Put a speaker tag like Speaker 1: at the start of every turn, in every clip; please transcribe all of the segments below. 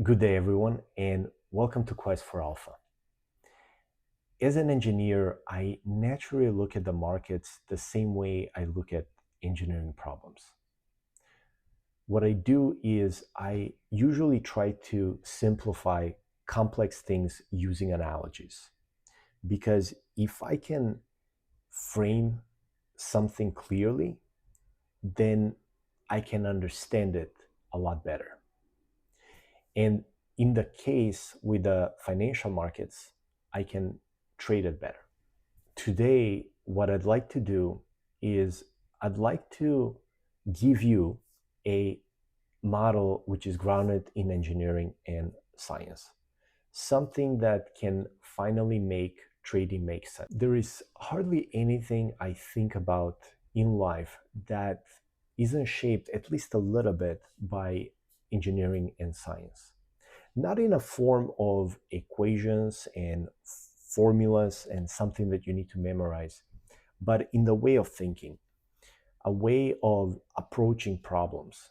Speaker 1: Good day, everyone, and welcome to QuestForAlpha. As an engineer, I naturally look at the markets the same way I look at engineering problems. What I do is I usually try to simplify complex things using analogies. Because if I can frame something clearly, then I can understand it a lot better. And in the case with the financial markets, I can trade it better. Today, what I'd like to do is I'd like to give you a model which is grounded in engineering and science, something that can finally make trading make sense. There is hardly anything I think about in life that isn't shaped at least a little bit by engineering and science. Not in a form of equations and formulas and something that you need to memorize, but in the way of thinking, a way of approaching problems.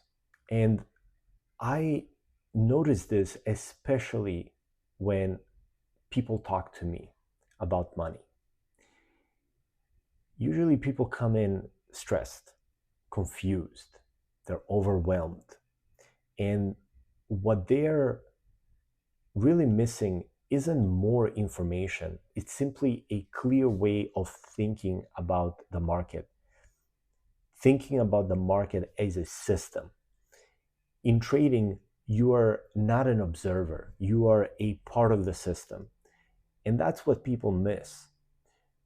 Speaker 1: And I notice this especially when people talk to me about money. Usually people come in stressed, confused, they're overwhelmed. And what they're really missing isn't more information. It's simply a clear way of thinking about the market, thinking about the market as a system. In trading, you are not an observer, you are a part of the system. And that's what people miss.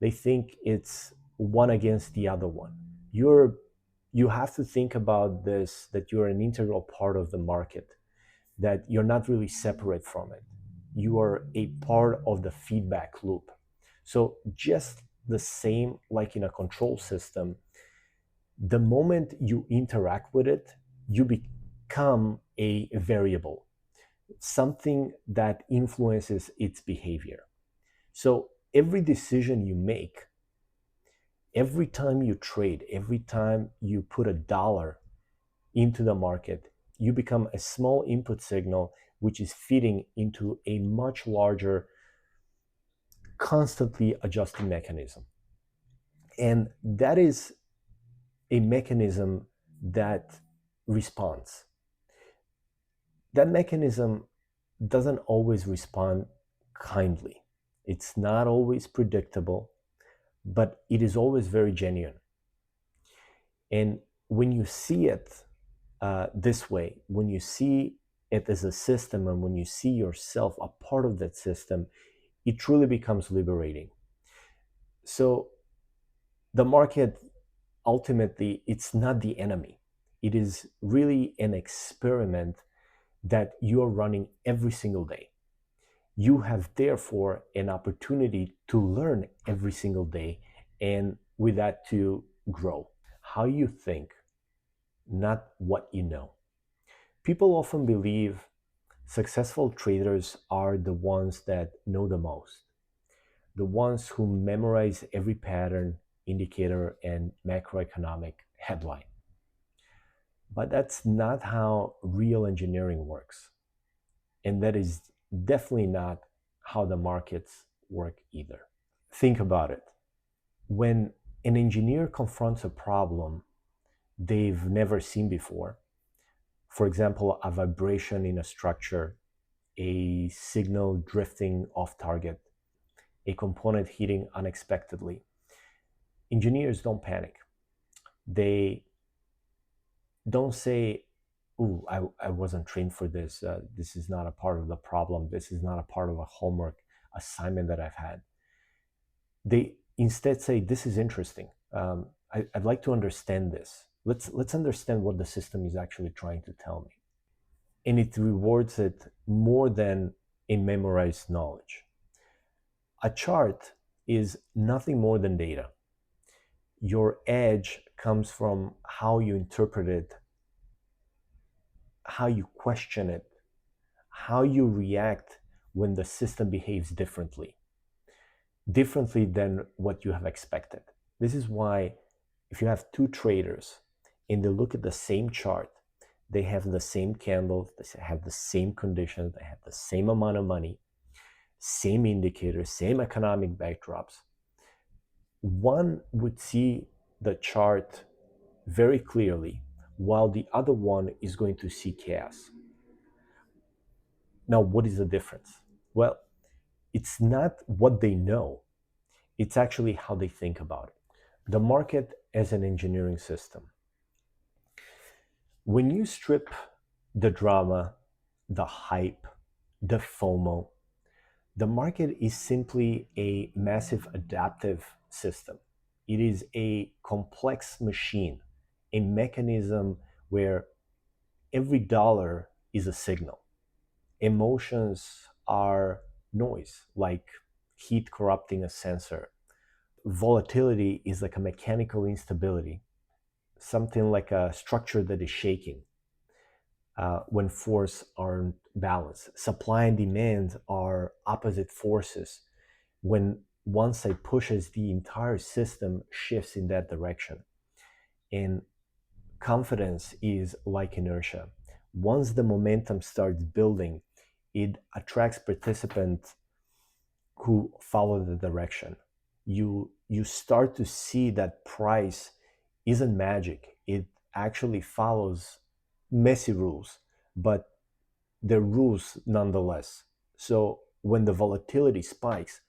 Speaker 1: They think it's one against the other one. You have to think about this, that you're an integral part of the market, that you're not really separate from it. You are a part of the feedback loop. So just the same like in a control system, the moment you interact with it, you become a variable, something that influences its behavior. So every decision you make, every time you trade, every time you put a dollar into the market, you become a small input signal which is feeding into a much larger, constantly adjusting mechanism. And that is a mechanism that responds. That mechanism doesn't always respond kindly. It's not always predictable, but it is always very genuine. And when you see it this way, when you see it as a system and when you see yourself a part of that system, it truly becomes liberating. So the market, ultimately, it's not the enemy. It is really an experiment that you are running every single day. You have therefore an opportunity to learn every single day, and with that to grow. How you think, not what you know. People often believe successful traders are the ones that know the most, the ones who memorize every pattern, indicator, and macroeconomic headline. But that's not how real engineering works. And that is definitely not how the markets work either. Think about it. When an engineer confronts a problem they've never seen before, for example, a vibration in a structure, a signal drifting off target, a component hitting unexpectedly, engineers don't panic. They don't say, "Ooh, I wasn't trained for this. This is not a part of the problem. This is not a part of a homework assignment that I've had." They instead say, "This is interesting. I'd like to understand this. Let's understand what the system is actually trying to tell me." And it rewards it more than a memorized knowledge. A chart is nothing more than data. Your edge comes from how you interpret it, how you question it, how you react when the system behaves differently than what you have expected. This is why if you have two traders and they look at the same chart, they have the same candles, they have the same conditions, they have the same amount of money, same indicators, same economic backdrops, one would see the chart very clearly, while the other one is going to see chaos. Now, what is the difference? Well, it's not what they know, it's actually how they think about it. The market as an engineering system. When you strip the drama, the hype, the FOMO, the market is simply a massive adaptive system. It is a complex machine, a mechanism where every dollar is a signal. Emotions are noise, like heat corrupting a sensor. Volatility is like a mechanical instability, something like a structure that is shaking when forces aren't balanced. Supply and demand are opposite forces. When one side pushes, the entire system shifts in that direction. And confidence is like inertia. Once the momentum starts building, it attracts participants who follow the direction. You start to see that price isn't magic. It actually follows messy rules, but they're rules nonetheless. So when the volatility spikes,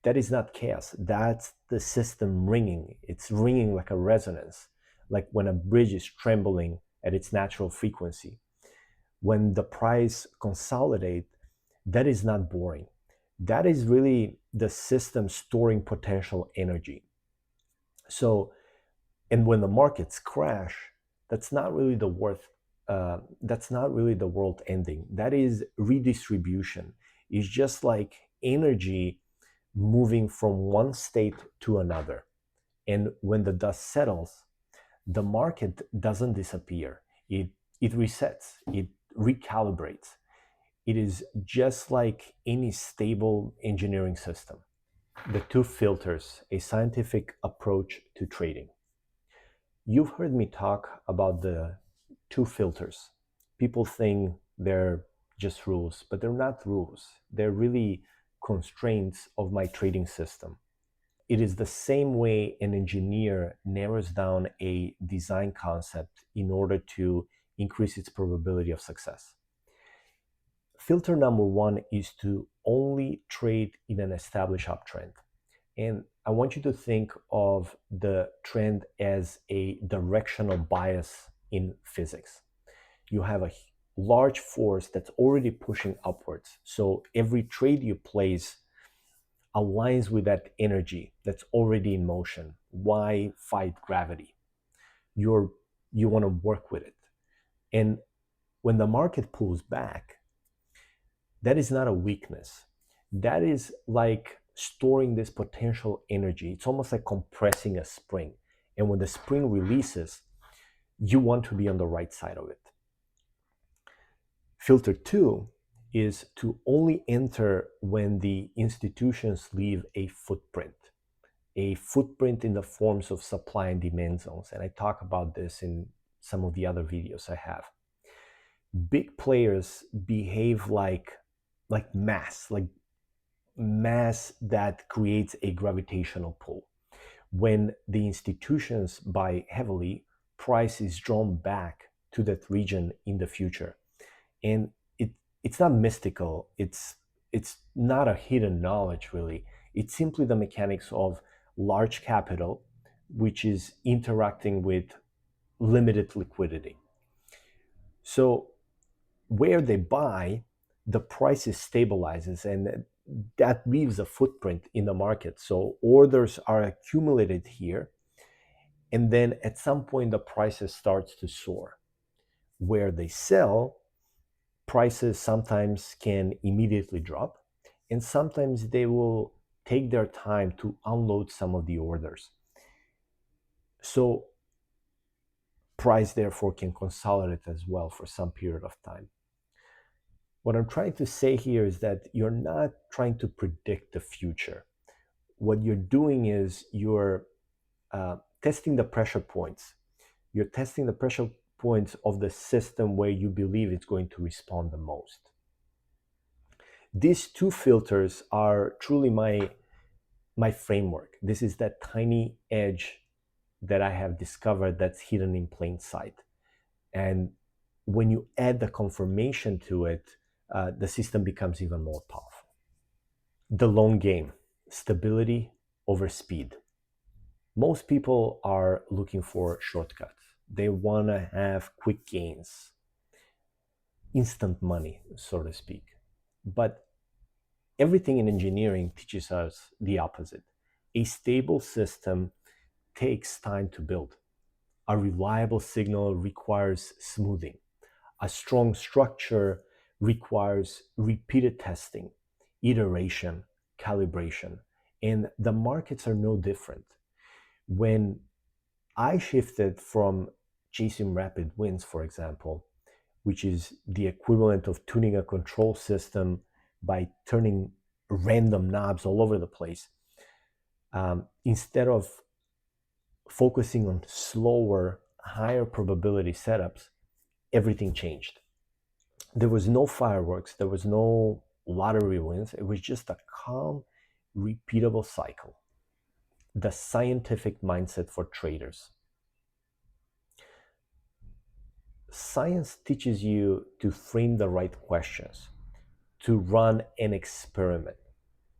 Speaker 1: that is not chaos. That's the system ringing. It's ringing like a resonance, like when a bridge is trembling at its natural frequency. When the price consolidate, that is not boring. That is really the system storing potential energy. So, and when the markets crash, that's not really the worth. That's not really the world ending. That is redistribution. It's just like energy moving from one state to another. And when the dust settles, the market doesn't disappear. It resets. It recalibrates. It is just like any stable engineering system. The two filters, a scientific approach to trading. You've heard me talk about the two filters. People think they're just rules, but they're not rules. They're really constraints of my trading system. It is the same way an engineer narrows down a design concept in order to increase its probability of success. Filter number one is to only trade in an established uptrend. And I want you to think of the trend as a directional bias in physics. You have a large force that's already pushing upwards. So every trade you place aligns with that energy that's already in motion. Why fight gravity? You want to work with it. And when the market pulls back, that is not a weakness. That is like storing this potential energy. It's almost like compressing a spring. And when the spring releases, you want to be on the right side of it. Filter two is to only enter when the institutions leave a footprint in the forms of supply and demand zones. And I talk about this in some of the other videos I have. Big players behave like mass that creates a gravitational pull. When the institutions buy heavily, price is drawn back to that region in the future. And it's not mystical. It's not a hidden knowledge, really. It's simply the mechanics of large capital, which is interacting with limited liquidity. So where they buy, the price stabilizes, and that leaves a footprint in the market. So orders are accumulated here, and then at some point the prices starts to soar. Where they sell, prices sometimes can immediately drop, and sometimes they will take their time to unload some of the orders. So price therefore can consolidate as well for some period of time. What I'm trying to say here is that you're not trying to predict the future. What you're doing is you're testing the pressure points. You're testing the pressure points of the system where you believe it's going to respond the most. These two filters are truly my framework. This is that tiny edge that I have discovered that's hidden in plain sight. And when you add the confirmation to it, the system becomes even more powerful. The long game, stability over speed. Most people are looking for shortcuts. They want to have quick gains, instant money, so to speak. But everything in engineering teaches us the opposite. A stable system takes time to build. A reliable signal requires smoothing. A strong structure requires repeated testing, iteration, calibration, and the markets are no different. When I shifted from chasing rapid wins, for example, which is the equivalent of tuning a control system by turning random knobs all over the place, instead of focusing on slower, higher probability setups, everything changed. There was no fireworks, there was no lottery wins. It was just a calm, repeatable cycle. The scientific mindset for traders. Science teaches you to frame the right questions, to run an experiment,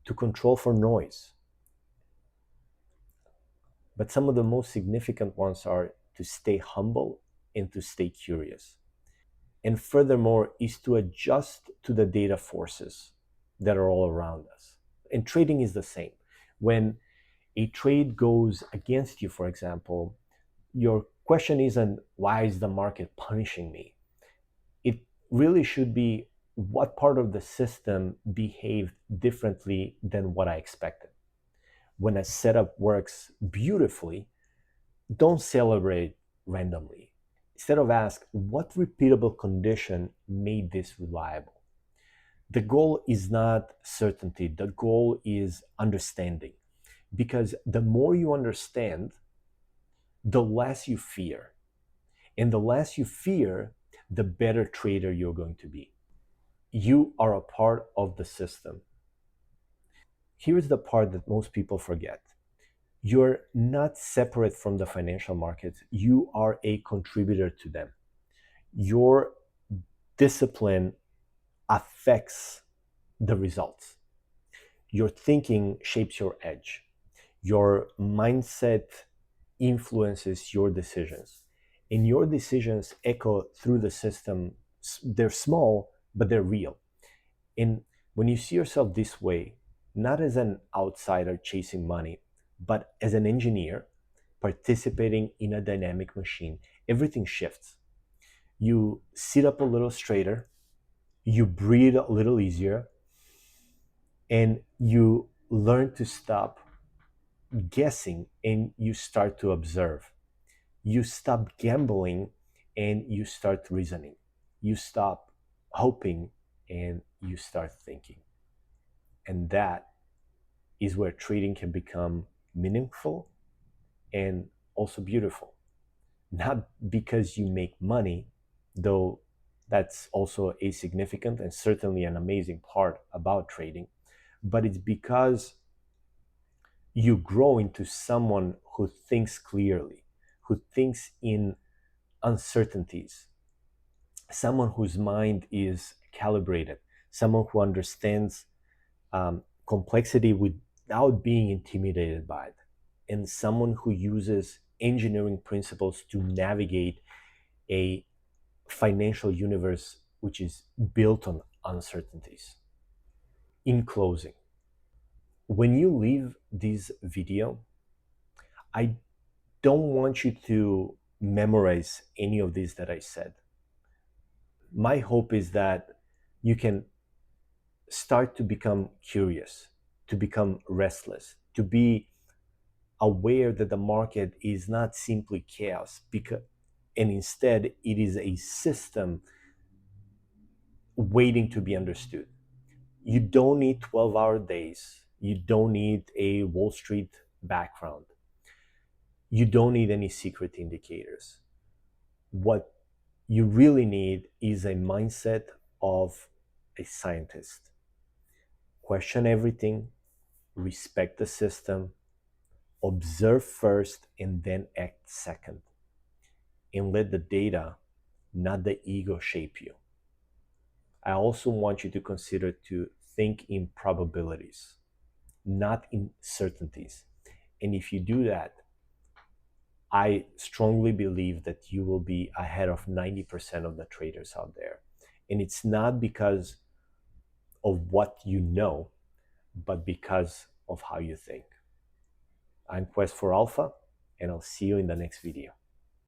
Speaker 1: to control for noise. But some of the most significant ones are to stay humble and to stay curious. And furthermore, is to adjust to the data forces that are all around us. And trading is the same. When a trade goes against you, for example, your question isn't, why is the market punishing me? It really should be, what part of the system behaved differently than what I expected? When a setup works beautifully, don't celebrate randomly. Instead of ask, what repeatable condition made this reliable? The goal is not certainty, the goal is understanding. Because the more you understand, the less you fear. And the less you fear, the better trader you're going to be. You are a part of the system. Here's the part that most people forget. You're not separate from the financial markets. You are a contributor to them. Your discipline affects the results. Your thinking shapes your edge. Your mindset influences your decisions. And your decisions echo through the system. They're small, but they're real. And when you see yourself this way, not as an outsider chasing money, but as an engineer participating in a dynamic machine, everything shifts. You sit up a little straighter, you breathe a little easier, and you learn to stop guessing and you start to observe. You stop gambling and you start reasoning. You stop hoping and you start thinking. And that is where trading can become meaningful and also beautiful. Not because you make money, though that's also a significant and certainly an amazing part about trading, but it's because you grow into someone who thinks clearly, who thinks in uncertainties, someone whose mind is calibrated, someone who understands complexity without being intimidated by it, and someone who uses engineering principles to navigate a financial universe which is built on uncertainties. In closing, when you leave this video, I don't want you to memorize any of this that I said. My hope is that you can start to become curious, to become restless, to be aware that the market is not simply chaos, and instead it is a system waiting to be understood. You don't need 12-hour days. You don't need a Wall Street background. You don't need any secret indicators. What you really need is a mindset of a scientist. Question everything, respect the system, observe first, and then act second. And let the data, not the ego, shape you. I also want you to consider to think in probabilities, not in certainties. And if you do that, I strongly believe that you will be ahead of 90% of the traders out there. And it's not because of what you know, but because of how you think. I'm Quest for Alpha, and I'll see you in the next video.